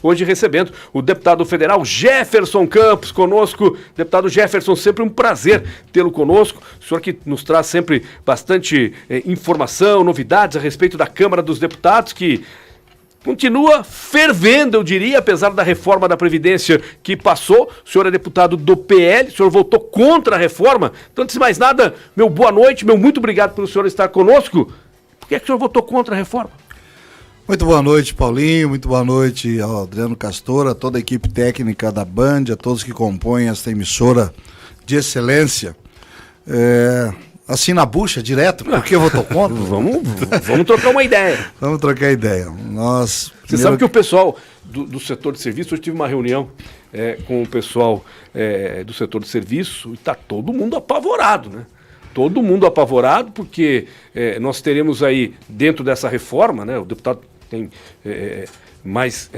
Hoje recebendo o deputado federal Jefferson Campos conosco. Deputado Jefferson, sempre um prazer tê-lo conosco. O senhor que nos traz sempre bastante informação, novidades a respeito da Câmara dos Deputados, que continua fervendo, eu diria, apesar da reforma da Previdência que passou. O senhor é deputado do PL, o senhor votou contra a reforma. Então, antes de mais nada, meu boa noite, meu muito obrigado pelo senhor estar conosco. Por que é que o senhor votou contra a reforma? Muito boa noite, Paulinho, muito boa noite ao Adriano Castor, a toda a equipe técnica da Band, a todos que compõem esta emissora de excelência. Assim na bucha, direto, porque eu votou contra? Vamos trocar uma ideia. Vamos trocar ideia. Você sabe que o pessoal do setor de serviço, hoje tive uma reunião com o pessoal do setor de serviço e está todo mundo apavorado, né? Todo mundo apavorado porque nós teremos aí, dentro dessa reforma, né, o deputado tem mais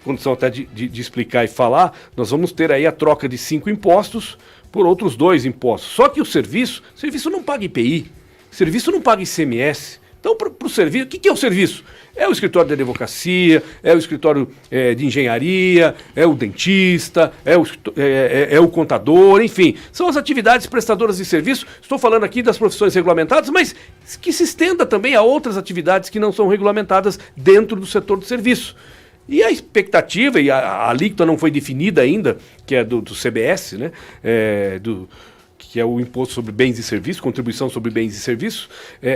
condição até de explicar e falar, nós vamos ter aí a troca de 5 impostos por outros 2 impostos. Só que o serviço não paga IPI, serviço não paga ICMS. Então, para o serviço, o que é o serviço? É o escritório de advocacia, é o escritório de engenharia, é o dentista, é o contador, enfim. São as atividades prestadoras de serviço. Estou falando aqui das profissões regulamentadas, mas que se estenda também a outras atividades que não são regulamentadas dentro do setor de serviço. E a expectativa, e a alíquota não foi definida ainda, que é do CBS, né? Que é o Imposto sobre Bens e Serviços, Contribuição sobre Bens e Serviços,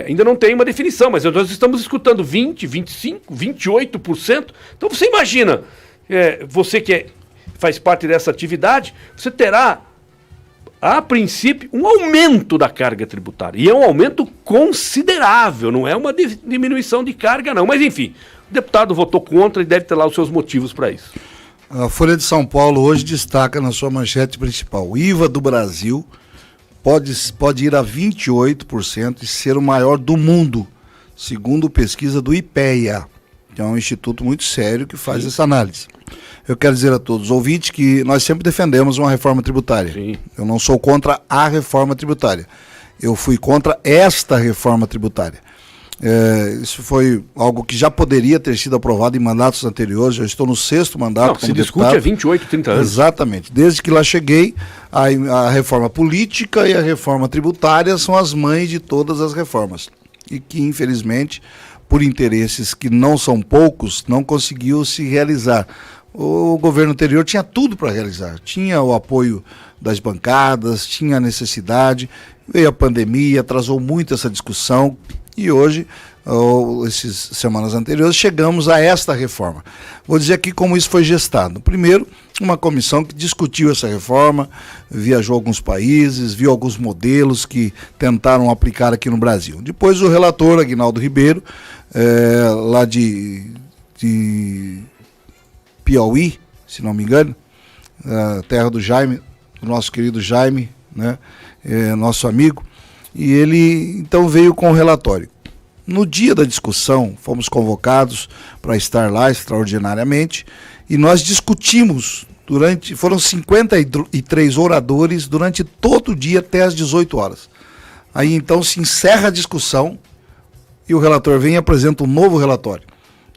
ainda não tem uma definição, mas nós estamos escutando 20%, 25%, 28%. Então você imagina, você que faz parte dessa atividade, você terá, a princípio, um aumento da carga tributária. E é um aumento considerável, não é uma diminuição de carga não. Mas enfim, o deputado votou contra e deve ter lá os seus motivos para isso. A Folha de São Paulo hoje destaca na sua manchete principal: o IVA do Brasil pode ir a 28% e ser o maior do mundo, segundo pesquisa do IPEA, que é um instituto muito sério que faz essa análise. Eu quero dizer a todos os ouvintes que nós sempre defendemos uma reforma tributária. Sim. Eu não sou contra a reforma tributária. Eu fui contra esta reforma tributária. Isso foi algo que já poderia ter sido aprovado em mandatos anteriores. Eu estou no 6º mandato como se discute há 28, 30 anos. Exatamente. Desde que lá cheguei, a reforma política e a reforma tributária são as mães de todas as reformas. E que, infelizmente, por interesses que não são poucos, não conseguiu se realizar. O governo anterior tinha tudo para realizar. Tinha o apoio das bancadas, tinha a necessidade. Veio a pandemia, atrasou muito essa discussão. E hoje, essas semanas anteriores, chegamos a esta reforma. Vou dizer aqui como isso foi gestado. Primeiro, uma comissão que discutiu essa reforma, viajou a alguns países, viu alguns modelos que tentaram aplicar aqui no Brasil. Depois o relator, Aguinaldo Ribeiro, lá de Piauí, se não me engano, terra do Jaime, do nosso querido Jaime, né, nosso amigo, e ele então veio com o relatório. No dia da discussão, fomos convocados para estar lá extraordinariamente e nós discutimos foram 53 oradores durante todo o dia até às 18 horas. Aí então se encerra a discussão e o relator vem e apresenta um novo relatório.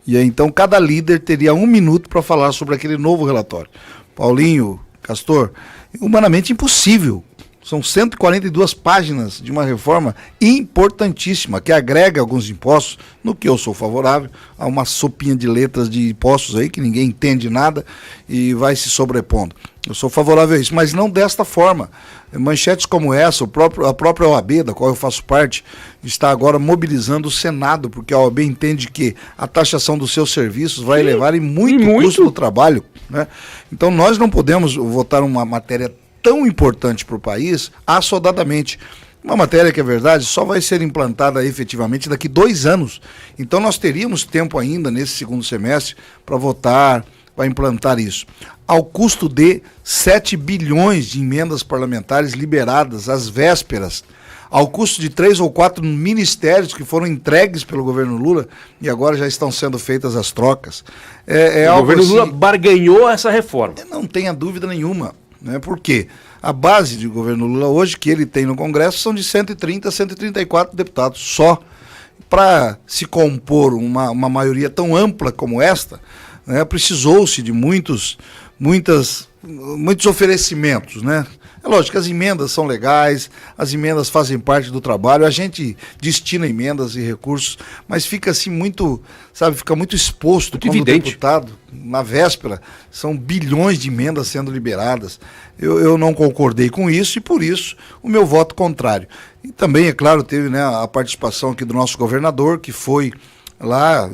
E aí então cada líder teria 1 minuto para falar sobre aquele novo relatório. Paulinho, Castor, humanamente impossível. São 142 páginas de uma reforma importantíssima, que agrega alguns impostos, no que eu sou favorável, a uma sopinha de letras de impostos aí, que ninguém entende nada e vai se sobrepondo. Eu sou favorável a isso, mas não desta forma. Manchetes como essa, a própria OAB, da qual eu faço parte, está agora mobilizando o Senado, porque a OAB entende que a taxação dos seus serviços vai elevar em muito custo do trabalho, né? Então nós não podemos votar uma matéria tão importante para o país, assodadamente. Uma matéria que, é verdade, só vai ser implantada efetivamente daqui 2 anos. Então nós teríamos tempo ainda, nesse 2º semestre, para votar, para implantar isso. Ao custo de 7 bilhões de emendas parlamentares liberadas às vésperas, ao custo de 3 ou 4 ministérios que foram entregues pelo governo Lula e agora já estão sendo feitas as trocas. O governo Lula barganhou essa reforma. Não tenha dúvida nenhuma. Por quê? A base do governo Lula hoje, que ele tem no Congresso, são de 130 a 134 deputados só. Para se compor uma maioria tão ampla como esta, né, precisou-se de muitos oferecimentos, né? É lógico que as emendas são legais, as emendas fazem parte do trabalho, a gente destina emendas e recursos, mas fica assim muito, sabe, fica muito exposto muito quando evidente. o deputado, na véspera, são bilhões de emendas sendo liberadas. Eu não concordei com isso e por isso o meu voto contrário. E também, é claro, teve, né, a participação aqui do nosso governador, que foi lá,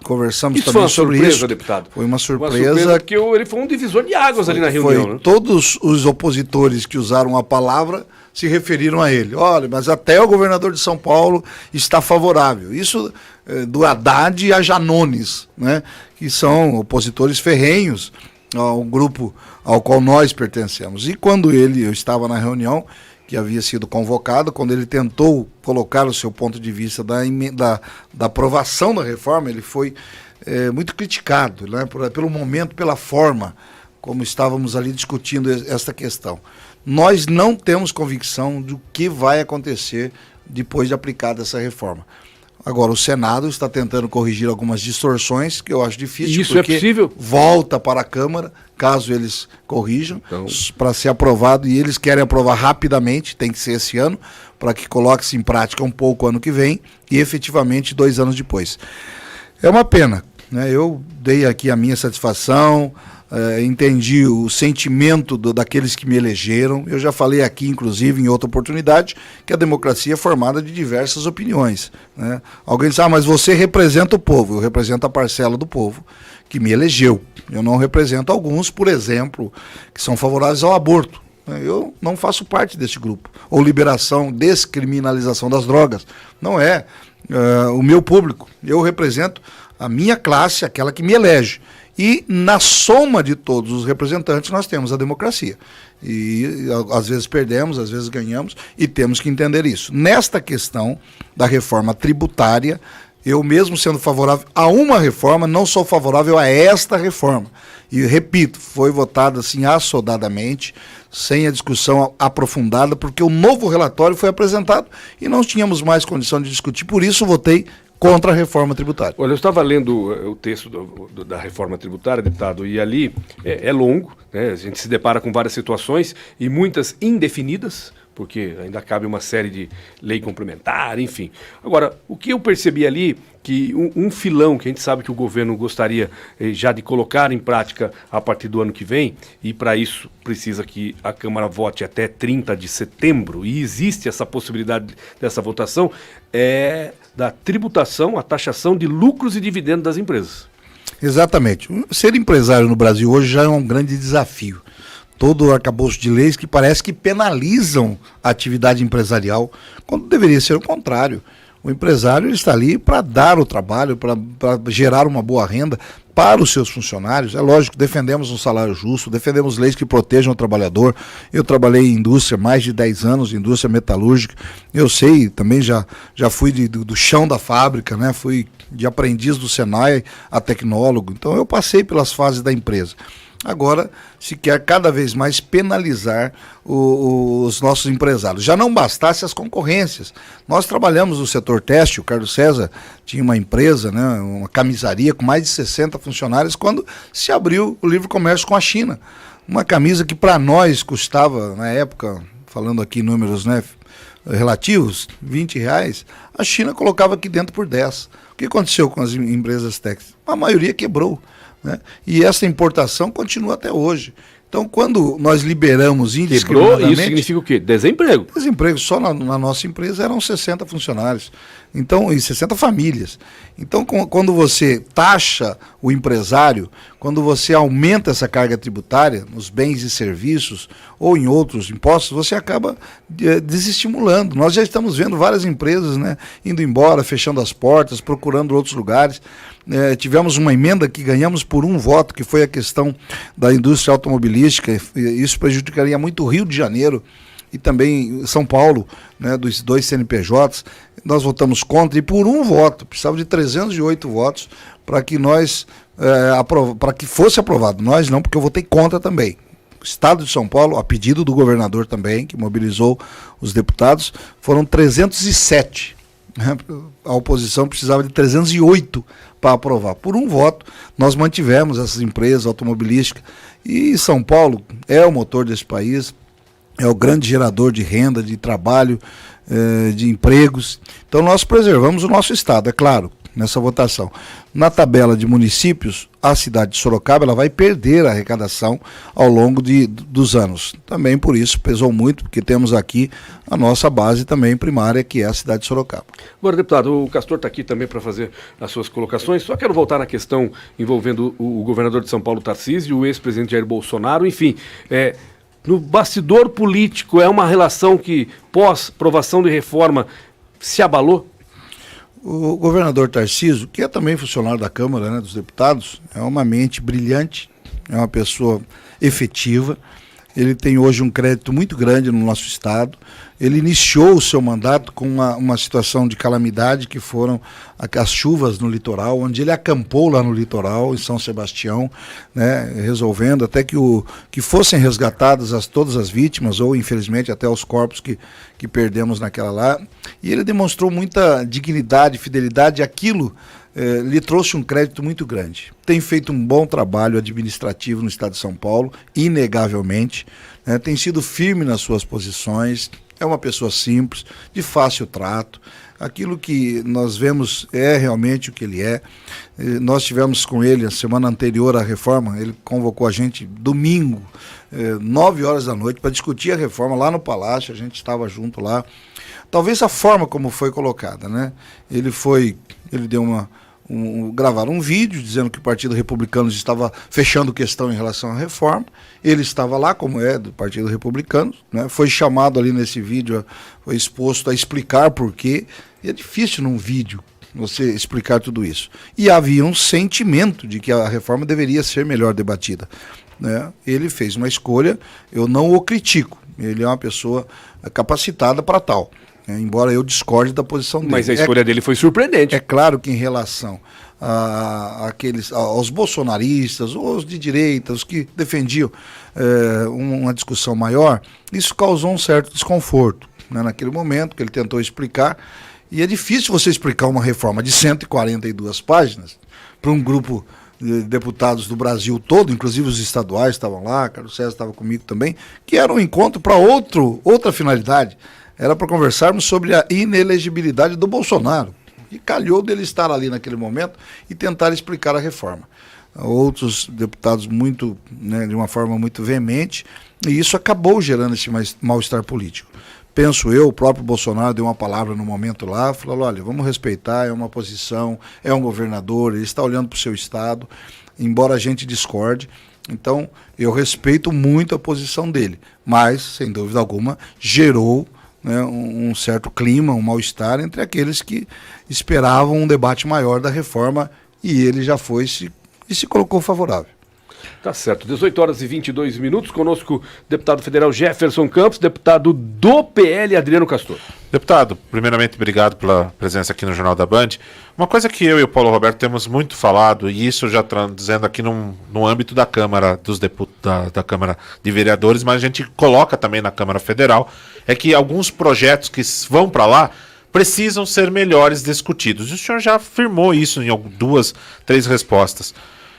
conversamos isso também sobre surpresa, isso. Deputado. Foi uma surpresa porque ele foi um divisor de águas ali na reunião. Né? Todos os opositores que usaram a palavra se referiram a ele. Olha, mas até o governador de São Paulo está favorável. Isso do Haddad a Janones, né, que são opositores ferrenhos ao grupo ao qual nós pertencemos. E quando eu estava na reunião, que havia sido convocado, quando ele tentou colocar o seu ponto de vista da aprovação da reforma, ele foi muito criticado, né, pelo momento, pela forma como estávamos ali discutindo esta questão. Nós não temos convicção do que vai acontecer depois de aplicada essa reforma. Agora, o Senado está tentando corrigir algumas distorções, que eu acho difícil, isso porque é possível? Volta para a Câmara, caso eles corrijam, então, para ser aprovado, e eles querem aprovar rapidamente, tem que ser esse ano, para que coloque-se em prática um pouco ano que vem, e efetivamente 2 anos depois. É uma pena, né? Eu dei aqui a minha satisfação, entendi o sentimento daqueles que me elegeram. Eu já falei aqui, inclusive, em outra oportunidade, que a democracia é formada de diversas opiniões, né? Alguém diz, mas você representa o povo. Eu represento a parcela do povo que me elegeu. Eu não represento alguns, por exemplo, que são favoráveis ao aborto. Eu não faço parte desse grupo. Ou liberação, descriminalização das drogas. Não é o meu público. Eu represento a minha classe, aquela que me elege. E na soma de todos os representantes nós temos a democracia. E às vezes perdemos, às vezes ganhamos, e temos que entender isso. Nesta questão da reforma tributária, eu mesmo sendo favorável a uma reforma, não sou favorável a esta reforma. E repito, foi votada assim assodadamente, sem a discussão aprofundada, porque o novo relatório foi apresentado e não tínhamos mais condição de discutir, por isso votei contra a reforma tributária. Olha, eu estava lendo o texto da reforma tributária, deputado, e ali é longo, né? A gente se depara com várias situações e muitas indefinidas, porque ainda cabe uma série de lei complementar, enfim. Agora, o que eu percebi ali, que um filão que a gente sabe que o governo gostaria já de colocar em prática a partir do ano que vem, e para isso precisa que a Câmara vote até 30 de setembro, e existe essa possibilidade dessa votação, é da tributação, a taxação de lucros e dividendos das empresas. Exatamente. Ser empresário no Brasil hoje já é um grande desafio. Todo o arcabouço de leis que parece que penalizam a atividade empresarial, quando deveria ser o contrário. O empresário está ali para dar o trabalho, para gerar uma boa renda para os seus funcionários. É lógico, defendemos um salário justo, defendemos leis que protejam o trabalhador. Eu trabalhei em indústria mais de 10 anos, indústria metalúrgica. Eu sei, também já fui do chão da fábrica, né? Fui de aprendiz do Senai a tecnólogo. Então eu passei pelas fases da empresa. Agora se quer cada vez mais penalizar os nossos empresários. Já não bastasse as concorrências. Nós trabalhamos no setor têxtil, o Carlos César tinha uma empresa, né, uma camisaria com mais de 60 funcionários, quando se abriu o livre comércio com a China. Uma camisa que para nós custava, na época, falando aqui em números, né, relativos, R$20, a China colocava aqui dentro por 10. O que aconteceu com as empresas têxteis? A maioria quebrou, né? E essa importação continua até hoje. Então, quando nós liberamos indiscriminadamente... Isso significa o quê? Desemprego. Desemprego. Só na nossa empresa eram 60 funcionários. Então, e 60 famílias. Então, quando você taxa o empresário, quando você aumenta essa carga tributária nos bens e serviços ou em outros impostos, você acaba desestimulando. Nós já estamos vendo várias empresas, né, indo embora, fechando as portas, procurando outros lugares. Tivemos uma emenda que ganhamos por um voto, que foi a questão da indústria automobilística. Isso prejudicaria muito o Rio de Janeiro e também São Paulo, né, dos 2 CNPJs. Nós votamos contra e por um voto, precisava de 308 votos para que para que fosse aprovado. Nós não, porque eu votei contra também. O Estado de São Paulo, a pedido do governador também, que mobilizou os deputados, foram 307 A oposição precisava de 308 para aprovar. Por um voto, nós mantivemos essas empresas automobilísticas. E São Paulo é o motor desse país, é o grande gerador de renda, de trabalho, de empregos. Então nós preservamos o nosso estado, é claro, nessa votação. Na tabela de municípios, a cidade de Sorocaba ela vai perder a arrecadação ao longo dos anos. Também por isso pesou muito, porque temos aqui a nossa base também primária, que é a cidade de Sorocaba. Agora, deputado, o Castor está aqui também para fazer as suas colocações. Só quero voltar na questão envolvendo o governador de São Paulo, Tarcísio, o ex-presidente Jair Bolsonaro, enfim. No bastidor político, é uma relação que, pós-aprovação de reforma, se abalou? O governador Tarcísio, que é também funcionário da Câmara, né, dos Deputados, é uma mente brilhante, é uma pessoa efetiva. Ele tem hoje um crédito muito grande no nosso estado. Ele iniciou o seu mandato com uma situação de calamidade, que foram as chuvas no litoral, onde ele acampou lá no litoral, em São Sebastião, né, resolvendo até que fossem resgatadas todas as vítimas, ou infelizmente até os corpos que perdemos naquela lá. E ele demonstrou muita dignidade, fidelidade, aquilo lhe trouxe um crédito muito grande. Tem feito um bom trabalho administrativo no estado de São Paulo, inegavelmente, né, tem sido firme nas suas posições, é uma pessoa simples, de fácil trato. Aquilo que nós vemos é realmente o que ele é. Nós tivemos com ele a semana anterior à reforma, ele convocou a gente domingo, 9 horas da noite, para discutir a reforma lá no Palácio, a gente estava junto lá. Talvez a forma como foi colocada, né? Ele deu gravaram um vídeo dizendo que o Partido Republicano estava fechando questão em relação à reforma. Ele estava lá, como é do Partido Republicano, né? Foi chamado ali nesse vídeo, foi exposto a explicar por quê. E é difícil num vídeo você explicar tudo isso. E havia um sentimento de que a reforma deveria ser melhor debatida, né? Ele fez uma escolha, eu não o critico, ele é uma pessoa capacitada para tal. Embora eu discorde da posição dele. Mas a escolha dele foi surpreendente. É claro que em relação aos bolsonaristas, ou os de direita, os que defendiam uma discussão maior, isso causou um certo desconforto, né, naquele momento que ele tentou explicar. E é difícil você explicar uma reforma de 142 páginas para um grupo de deputados do Brasil todo, inclusive os estaduais estavam lá, Carlos César estava comigo também, que era um encontro para outra finalidade. Era para conversarmos sobre a inelegibilidade do Bolsonaro. E calhou dele estar ali naquele momento e tentar explicar a reforma. Outros deputados muito, né, de uma forma muito veemente, e isso acabou gerando esse mal-estar político. Penso eu, o próprio Bolsonaro deu uma palavra no momento lá, falou, olha, vamos respeitar, é uma posição, é um governador, ele está olhando para o seu estado, embora a gente discorde. Então, eu respeito muito a posição dele, mas, sem dúvida alguma, gerou, né, um certo clima, um mal-estar entre aqueles que esperavam um debate maior da reforma, e ele já foi e se colocou favorável. Tá certo, 18 horas e 22 minutos, conosco o deputado federal Jefferson Campos, deputado do PL Adriano Castor. Deputado, primeiramente obrigado pela presença aqui no Jornal da Band. Uma coisa que eu e o Paulo Roberto temos muito falado, e isso já dizendo aqui no âmbito da Câmara dos da Câmara de Vereadores, mas a gente coloca também na Câmara Federal, é que alguns projetos que vão para lá precisam ser melhores discutidos. E o senhor já afirmou isso em 2, 3 respostas.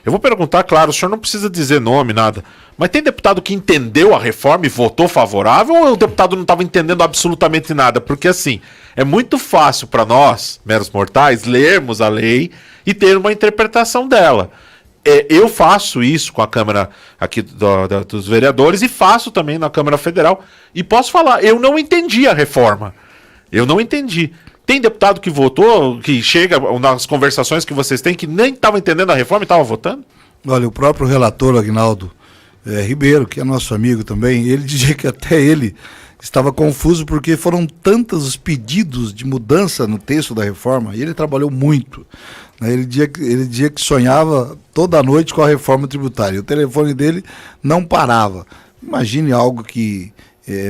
Eu vou perguntar, claro, o senhor não precisa dizer nome, nada, mas tem deputado que entendeu a reforma e votou favorável, ou o deputado não estava entendendo absolutamente nada? Porque assim, é muito fácil para nós, meros mortais, lermos a lei e ter uma interpretação dela. Eu faço isso com a Câmara aqui dos Vereadores e faço também na Câmara Federal, e posso falar, eu não entendi a reforma, eu não entendi. Tem deputado que votou, que chega nas conversações que vocês têm, que nem estava entendendo a reforma e estava votando? Olha, o próprio relator Agnaldo Ribeiro, que é nosso amigo também, ele dizia que até ele estava confuso porque foram tantos os pedidos de mudança no texto da reforma, e ele trabalhou muito. Ele dizia que sonhava toda noite com a reforma tributária. O telefone dele não parava. Imagine algo que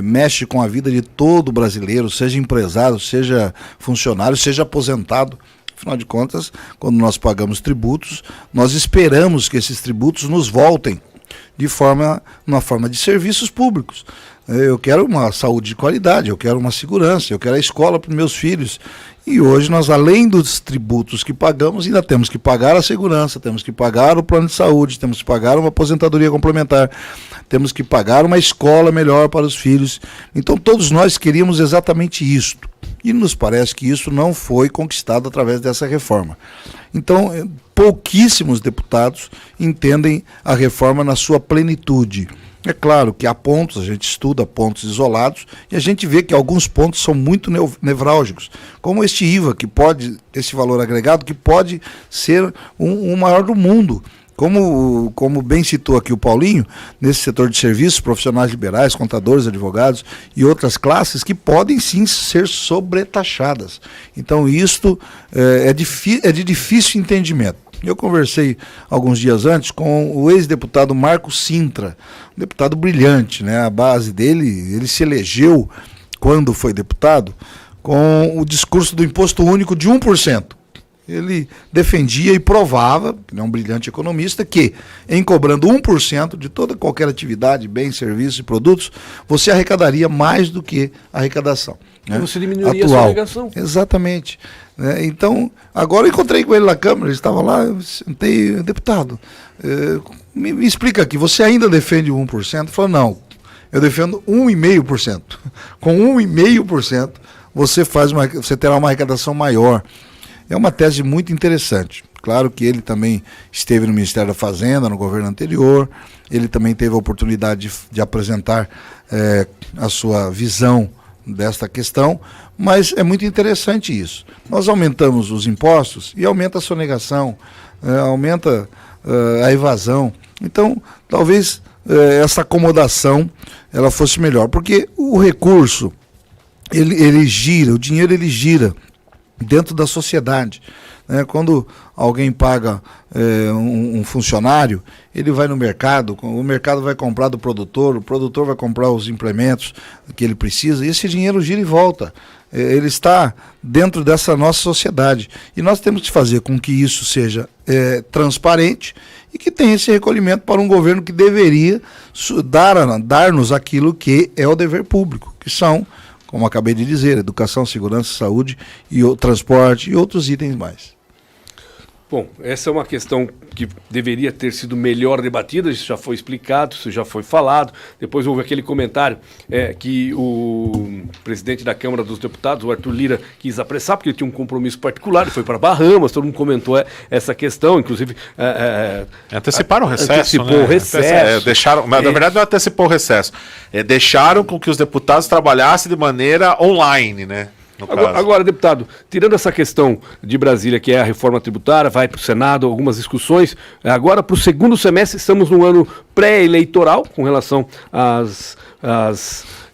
mexe com a vida de todo brasileiro, seja empresário, seja funcionário, seja aposentado. Afinal de contas, quando nós pagamos tributos, nós esperamos que esses tributos nos voltem numa forma de serviços públicos. Eu quero uma saúde de qualidade, eu quero uma segurança, eu quero a escola para os meus filhos. E hoje nós, além dos tributos que pagamos, ainda temos que pagar a segurança, temos que pagar o plano de saúde, temos que pagar uma aposentadoria complementar, temos que pagar uma escola melhor para os filhos. Então todos nós queríamos exatamente isto. E nos parece que isso não foi conquistado através dessa reforma. Então, pouquíssimos deputados entendem a reforma na sua plenitude. É claro que há pontos, a gente estuda pontos isolados, e a gente vê que alguns pontos são muito nevrálgicos, como este IVA, esse valor agregado, que pode ser o maior do mundo. Como bem citou aqui o Paulinho, nesse setor de serviços, profissionais liberais, contadores, advogados e outras classes que podem sim ser sobretaxadas. Então isto é de difícil entendimento. Eu conversei alguns dias antes com o ex-deputado Marco Sintra, um deputado brilhante, né? A base dele, ele se elegeu, quando foi deputado, com o discurso do imposto único de 1%. Ele defendia e provava, ele é um brilhante economista, que em cobrando 1% de toda qualquer atividade, bens, serviços e produtos, você arrecadaria mais do que a arrecadação. Né? Você diminuiria a sua arrecadação. Exatamente. Né? Então, agora eu encontrei com ele na Câmara, ele estava lá, eu sentei, deputado, me explica aqui, você ainda defende 1%? Ele falou, não, eu defendo 1,5%. Com 1,5%, você terá uma arrecadação maior. É uma tese muito interessante. Claro que ele também esteve no Ministério da Fazenda, no governo anterior, ele também teve a oportunidade de apresentar a sua visão desta questão, mas é muito interessante isso. Nós aumentamos os impostos e aumenta a sonegação, aumenta a evasão. Então, talvez essa acomodação ela fosse melhor, porque o recurso, ele gira, o dinheiro ele gira dentro da sociedade. Né? Quando alguém paga um funcionário, ele vai no mercado, o mercado vai comprar do produtor, o produtor vai comprar os implementos que ele precisa, e esse dinheiro gira e volta. Ele está dentro dessa nossa sociedade. E nós temos que fazer com que isso seja transparente e que tenha esse recolhimento para um governo que deveria dar-nos aquilo que é o dever público, que são, como acabei de dizer, educação, segurança, saúde e o transporte e outros itens mais. Bom, essa é uma questão que deveria ter sido melhor debatida, isso já foi explicado, isso já foi falado. Depois houve aquele comentário que o presidente da Câmara dos Deputados, o Arthur Lira, quis apressar, porque ele tinha um compromisso particular, ele foi para Bahamas, todo mundo comentou essa questão, inclusive... anteciparam o recesso, antecipou o recesso. Deixaram, na verdade não antecipou o recesso, deixaram com que os deputados trabalhassem de maneira online, né? Agora, deputado, tirando essa questão de Brasília, que é a reforma tributária, vai para o Senado, algumas discussões, agora para o segundo semestre estamos num ano pré-eleitoral com relação às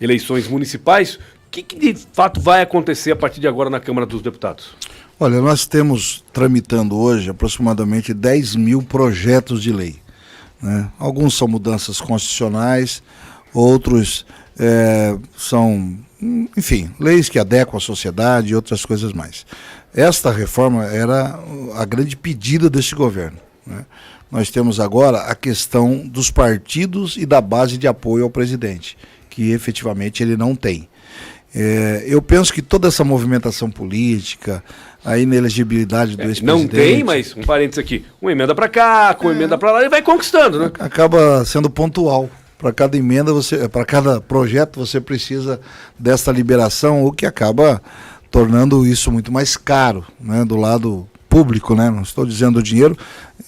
eleições municipais. O que de fato vai acontecer a partir de agora na Câmara dos Deputados? Olha, nós temos tramitando hoje aproximadamente 10 mil projetos de lei. Né? Alguns são mudanças constitucionais, outros são... enfim, leis que adequam a sociedade e outras coisas mais. Esta reforma era a grande pedida deste governo. Né? Nós temos agora a questão dos partidos e da base de apoio ao presidente, que efetivamente ele não tem. Eu penso que toda essa movimentação política, a inelegibilidade do ex-presidente... Não tem, mas, um parênteses aqui, uma emenda para cá, com uma emenda para lá, ele vai conquistando, né? Acaba sendo pontual. Para cada emenda, para cada projeto, você precisa dessa liberação, o que acaba tornando isso muito mais caro, né, do lado público, né? Não estou dizendo o dinheiro,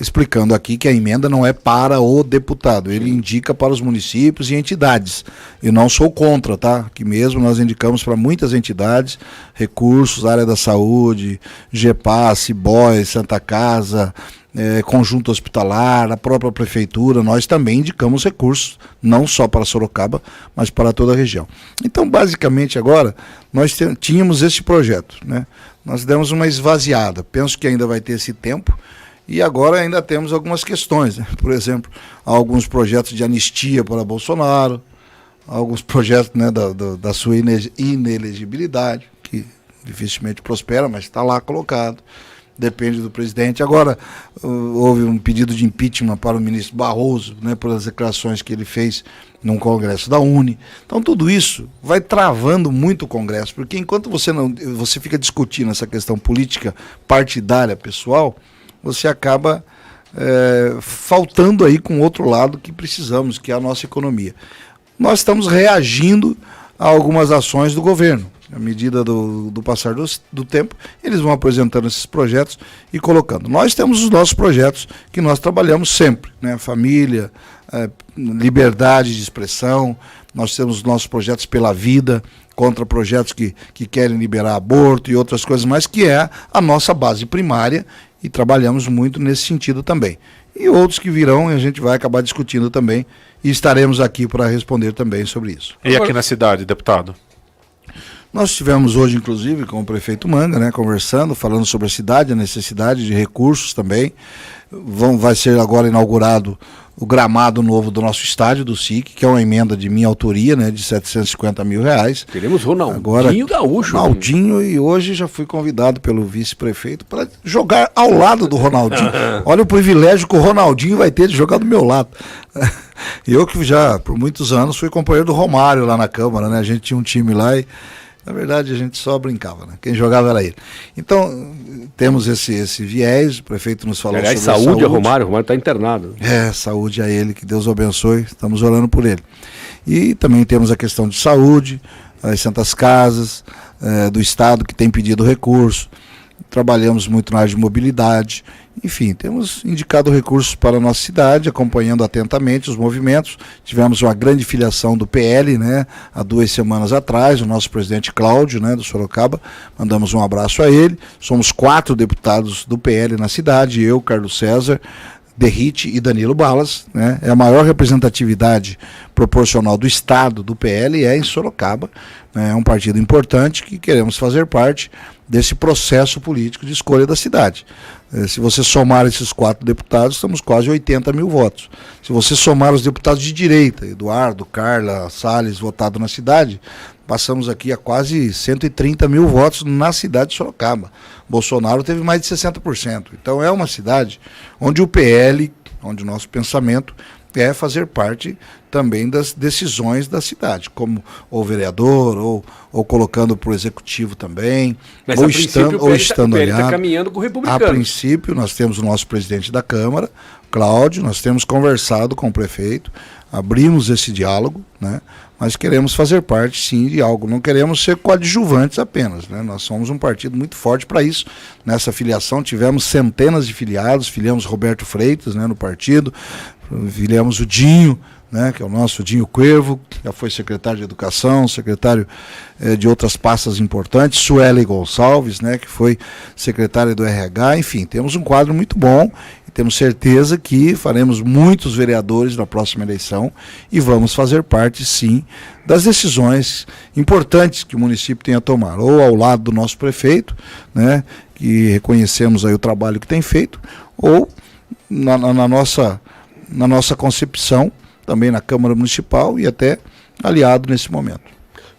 explicando aqui que a emenda não é para o deputado, ele indica para os municípios e entidades. Eu não sou contra, tá? Aqui mesmo nós indicamos para muitas entidades, recursos, área da saúde, GEPAS, CIBOI, Santa Casa, conjunto hospitalar, a própria prefeitura, nós também indicamos recursos, não só para Sorocaba, mas para toda a região. Então, basicamente, agora, nós tínhamos esse projeto, né? Nós demos uma esvaziada, penso que ainda vai ter esse tempo, e agora ainda temos algumas questões, né? Por exemplo, alguns projetos de anistia para Bolsonaro, alguns projetos, né, da sua inelegibilidade, que dificilmente prospera, mas está lá colocado. depende do presidente. Agora, houve um pedido de impeachment para o ministro Barroso, né, pelas declarações que ele fez num congresso da UNE. Então, tudo isso vai travando muito o Congresso, porque enquanto você fica discutindo essa questão política partidária, pessoal, você acaba faltando aí com outro lado que precisamos, que é a nossa economia. Nós estamos reagindo a algumas ações do governo. À medida do passar do tempo, eles vão apresentando esses projetos e colocando. Nós temos os nossos projetos que nós trabalhamos sempre, né? Família, liberdade de expressão, nós temos os nossos projetos pela vida, contra projetos que querem liberar aborto e outras coisas mais, que é a nossa base primária, e trabalhamos muito nesse sentido também. E outros que virão e a gente vai acabar discutindo também, e estaremos aqui para responder também sobre isso. E aqui na cidade, deputado? Nós estivemos hoje, inclusive, com o prefeito Manga, né, conversando, falando sobre a cidade, a necessidade de recursos também. Vai ser agora inaugurado o gramado novo do nosso estádio, do SIC, que é uma emenda de minha autoria, né, de R$750 mil. Queremos Ronaldinho agora, Gaúcho. Ronaldinho, e hoje já fui convidado pelo vice-prefeito para jogar ao lado do Ronaldinho. Olha o privilégio que o Ronaldinho vai ter de jogar do meu lado. Eu que já, por muitos anos, fui companheiro do Romário lá na Câmara, né? A gente tinha um time lá e, na verdade, a gente só brincava, né? Quem jogava era ele. Então, temos esse viés, o prefeito nos falou sobre saúde. A Romário está internado. Saúde a ele, que Deus o abençoe, estamos orando por ele. E também temos a questão de saúde, as Santas Casas, do Estado que tem pedido recurso, trabalhamos muito na área de mobilidade, enfim, temos indicado recursos para a nossa cidade, acompanhando atentamente os movimentos. Tivemos uma grande filiação do PL, né, há 2 semanas atrás, o nosso presidente Cláudio, né, do Sorocaba, mandamos um abraço a ele. Somos 4 deputados do PL na cidade, eu, Carlos César, Derrite e Danilo Balas, né? É a maior representatividade proporcional do Estado do PL em Sorocaba, né? É um partido importante que queremos fazer parte desse processo político de escolha da cidade. Se você somar esses 4 deputados, estamos quase 80 mil votos. Se você somar os deputados de direita, Eduardo, Carla, Salles, votado na cidade, passamos aqui a quase 130 mil votos na cidade de Sorocaba. Bolsonaro teve mais de 60%. Então é uma cidade onde o PL, onde o nosso pensamento é fazer parte também das decisões da cidade, como ou vereador, ou colocando para o executivo também, mas ou estando aliado. Está caminhando com o republicano. A princípio, nós temos o nosso presidente da Câmara, Cláudio, nós temos conversado com o prefeito, abrimos esse diálogo, né? Mas queremos fazer parte, sim, de algo. Não queremos ser coadjuvantes apenas, né? Nós somos um partido muito forte para isso. Nessa filiação tivemos centenas de filiados, filiamos Roberto Freitas, né, no partido, filiamos o Dinho, né, que é o nosso Dinho Cuervo, que já foi secretário de Educação, secretário de outras pastas importantes, Sueli Gonçalves, né, que foi secretária do RH, enfim, temos um quadro muito bom. Temos certeza que faremos muitos vereadores na próxima eleição e vamos fazer parte, sim, das decisões importantes que o município tem a tomar, ou ao lado do nosso prefeito, né, que reconhecemos aí o trabalho que tem feito, ou na nossa concepção, também na Câmara Municipal e até aliado nesse momento.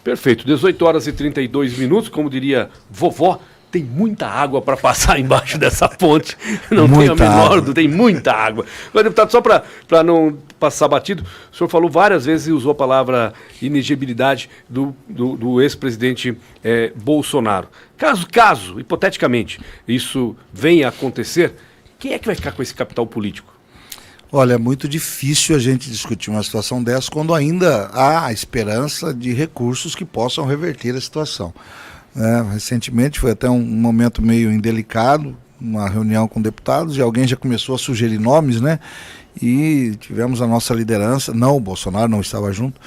Perfeito, 18h32, como diria vovó, tem muita água para passar embaixo dessa ponte, não tem a menor dúvida, tem muita água. Mas, deputado, só para não passar batido, o senhor falou várias vezes e usou a palavra inegibilidade do ex-presidente Bolsonaro. Caso, hipoteticamente, isso venha a acontecer, quem é que vai ficar com esse capital político? Olha, é muito difícil a gente discutir uma situação dessa quando ainda há a esperança de recursos que possam reverter a situação. Recentemente foi até um momento meio indelicado, uma reunião com deputados, e alguém já começou a sugerir nomes, né? E tivemos a nossa liderança, não, o Bolsonaro não estava junto,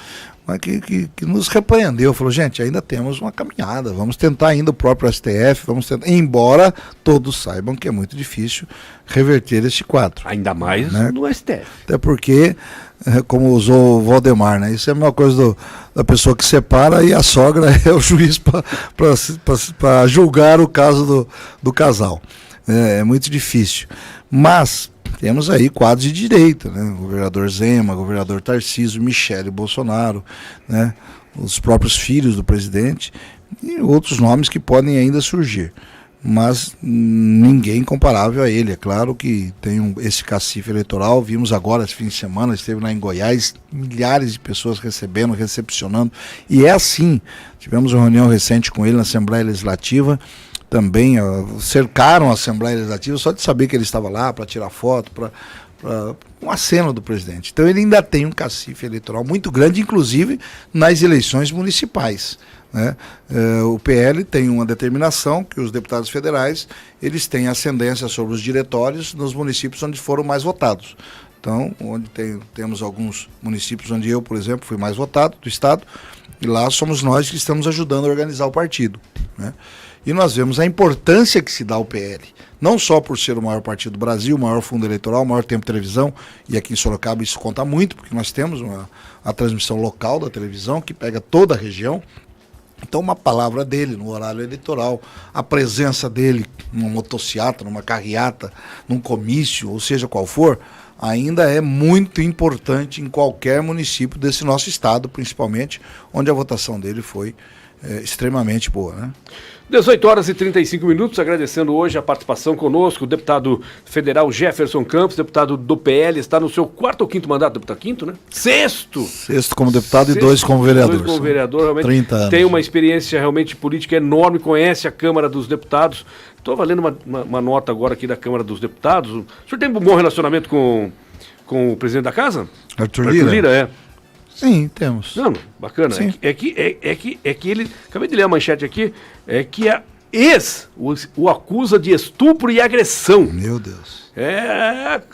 mas que nos repreendeu, falou, gente, ainda temos uma caminhada, vamos tentar ainda o próprio STF, vamos tentar, embora todos saibam que é muito difícil reverter este quadro. Ainda mais, né, no STF. Até porque, como usou o Valdemar, né? Isso é a mesma coisa da pessoa que separa e a sogra é o juiz para julgar o caso do casal. É muito difícil. Mas temos aí quadros de direita, né? Governador Zema, governador Tarcísio, Michele Bolsonaro, né? Os próprios filhos do presidente e outros nomes que podem ainda surgir. mas ninguém comparável a ele. É claro que tem esse cacife eleitoral, vimos agora esse fim de semana, esteve lá em Goiás, milhares de pessoas recebendo, recepcionando, e é assim, tivemos uma reunião recente com ele na Assembleia Legislativa, também cercaram a Assembleia Legislativa só de saber que ele estava lá para tirar foto, para um aceno do presidente. Então ele ainda tem um cacife eleitoral muito grande, inclusive nas eleições municipais, né? O PL tem uma determinação que os deputados federais eles têm ascendência sobre os diretórios nos municípios onde foram mais votados. Então, onde temos alguns municípios onde eu, por exemplo, fui mais votado do estado, e lá somos nós que estamos ajudando a organizar o partido, né? E nós vemos a importância que se dá ao PL, não só por ser o maior partido do Brasil, o maior fundo eleitoral, o maior tempo de televisão, e aqui em Sorocaba isso conta muito, porque nós temos a transmissão local da televisão, que pega toda a região. Então uma palavra dele no horário eleitoral, a presença dele numa motociata, numa carreata, num comício, ou seja qual for, ainda é muito importante em qualquer município desse nosso estado, principalmente, onde a votação dele foi extremamente boa, né? 18 horas e 35 minutos, agradecendo hoje a participação conosco, o deputado federal Jefferson Campos, deputado do PL, está no seu quarto ou quinto mandato, deputado quinto, né? Sexto como deputado e 2 como vereador. 2 como vereador, realmente 30 anos. Tem uma experiência realmente política enorme, conhece a Câmara dos Deputados. Estou valendo uma nota agora aqui da Câmara dos Deputados. O senhor tem um bom relacionamento com o presidente da casa? Arthur Lira, é. Sim, temos. Não, bacana. Sim. É que ele. Acabei de ler a manchete aqui. É que a o acusa de estupro e agressão. Meu Deus.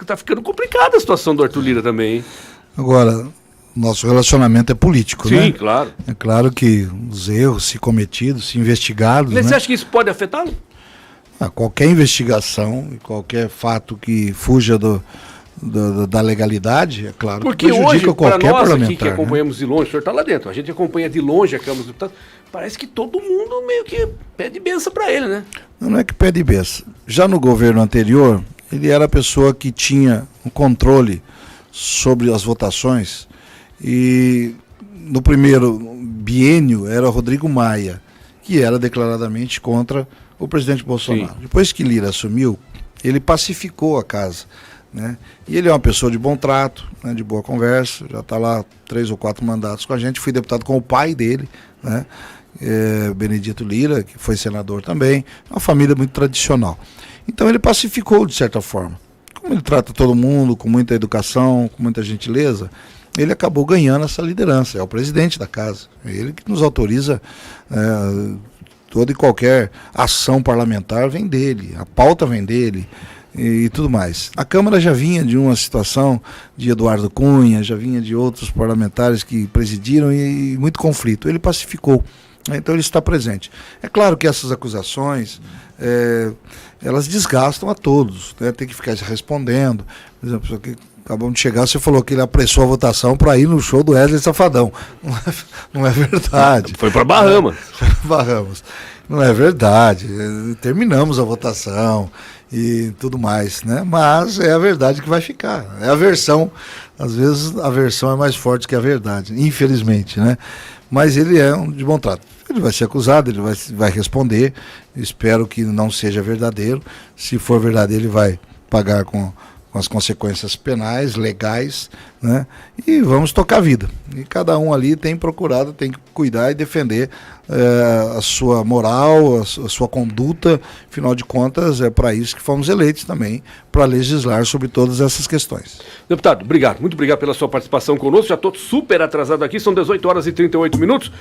Tá ficando complicada a situação do Arthur Lira também, hein? Agora, nosso relacionamento é político, né? Sim, claro. É claro que os erros se cometidos, se investigados, Mas né? você acha que isso pode afetá-lo? Qualquer investigação e qualquer fato que fuja da legalidade, é claro, porque que prejudica hoje, para qualquer nós parlamentar. aqui que acompanhamos de longe, o senhor está lá dentro, a gente acompanha de longe a Câmara dos Deputados, parece que todo mundo meio que pede benção para ele, né? Não é que pede benção. Já no governo anterior, ele era a pessoa que tinha um controle sobre as votações, e no primeiro biênio era Rodrigo Maia, que era declaradamente contra o presidente Bolsonaro. Sim. Depois que Lira assumiu, ele pacificou a casa, né? E ele é uma pessoa de bom trato, né, de boa conversa, já está lá 3 ou 4 mandatos com a gente. Fui deputado com o pai dele, né, Benedito Lira, que foi senador também, uma família muito tradicional. Então ele pacificou de certa forma. Como ele trata todo mundo com muita educação, com muita gentileza, ele acabou ganhando essa liderança. É o presidente da casa, é ele que nos autoriza, toda e qualquer ação parlamentar vem dele, a pauta vem dele e tudo mais. A Câmara já vinha de uma situação de Eduardo Cunha, já vinha de outros parlamentares que presidiram e muito conflito. Ele pacificou, então ele está presente. É claro que essas acusações, elas desgastam a todos, né? Tem que ficar respondendo. Por exemplo, que acabamos de chegar, você falou que ele apressou a votação para ir no show do Wesley Safadão. Não é verdade. Foi para Bahamas. Bahamas. Não é verdade. Terminamos a votação e tudo mais, né? Mas é a verdade que vai ficar. É a versão. Às vezes a versão é mais forte que a verdade, infelizmente, né? Mas ele é um de bom trato. Ele vai ser acusado, ele vai responder. Espero que não seja verdadeiro. Se for verdadeiro, ele vai pagar com as consequências penais, legais, né? E vamos tocar a vida. E cada um ali tem procurado, tem que cuidar e defender a sua moral, a sua conduta. Afinal de contas, é para isso que fomos eleitos também, para legislar sobre todas essas questões. Deputado, obrigado. Muito obrigado pela sua participação conosco. Já estou super atrasado aqui, são 18 horas e 38 minutos.